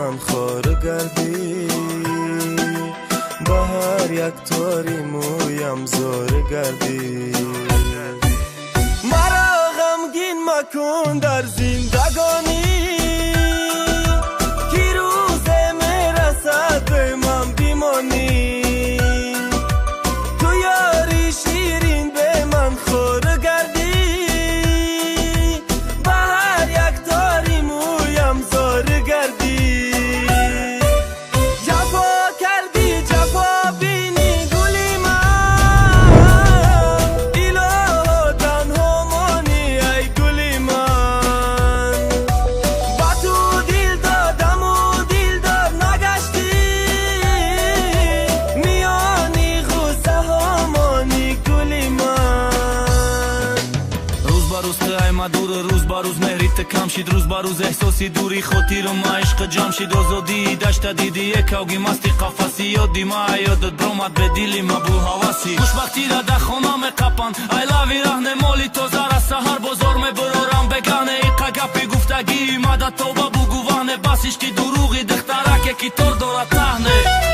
من خار گردی با هر یک تاری مویم زار گردی مرا غمگین مکن در زندگانی که روز میرسد به من بیمانی تو یاری شیرین به من خور گردی با هر یک تاری مویم زار گردی جفا کردی جفا بینی گلی من ایلا تنها مانی ای گلی من با تو دل دادم و دل دار نگشتی میانی غصه ها مانی گلی من روز با روز قیمت دور روز با روز مهریت کم شید روز با روز احساسی دوری خودی رو ما عشق جمع شید آزادی داشت دیدی یک اوگی مستی قفسی یادی ما یادت برومد به دیلی ما بو حواسی خوشبختی را در خونم قپان ای لاوی رهن مالی تو زر سهر بازار می برارم بگانه ایقا گپی گفتگی مدد تو با بو گوانه بسیش که دروغی دخترک کی تور دارد تهنه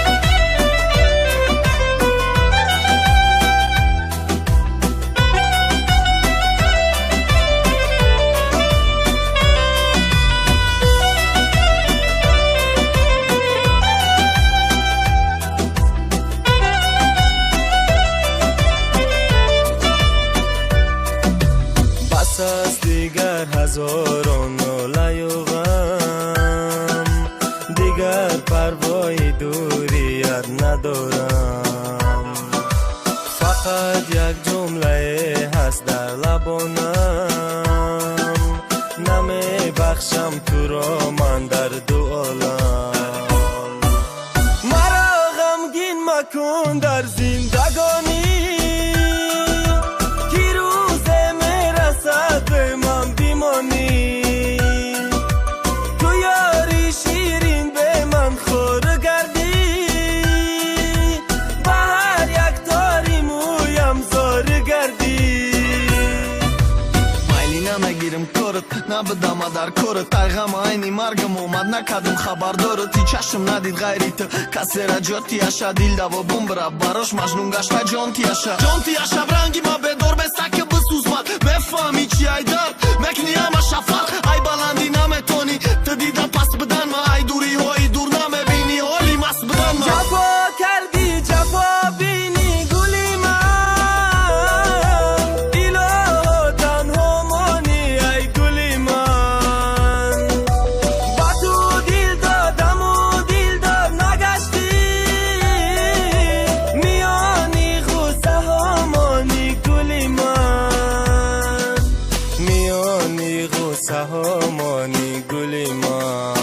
از دیگر هزاران ناله و غم دیگر پروای دوریت ندارم فقط یک جمله هست در لبانم نمی بخشم تو را من در دو عالم مرا غمگین مکن در زندگانی به من بیمانی تو یاری شیرین به من خور گردی با هر یک تاری مویم زار گردی майли намегирим корот набудама дар корот пайғам айни маргам омад накардам хабардороти чашм надид ғайри ту касера ҷотияша дил давобум бира барош маҷнун гашта ҷонтияша ранги ма бедор беста ки бисӯзмад мефаҳми чи айдар мекни ама шафар ай баландӣ наметони ту дида пас бидан ма ай дуриҳои дур намебини ҳоли маст бидан ма ҷафо кардӣ ҷафо бини гули ман илоҳо танҳо монӣ ай гули ман ба ту дил додаму дилдор нагаштӣ миёни ғуссаҳо монӣ гули ман миёни ғуссаҳо монӣ гули ман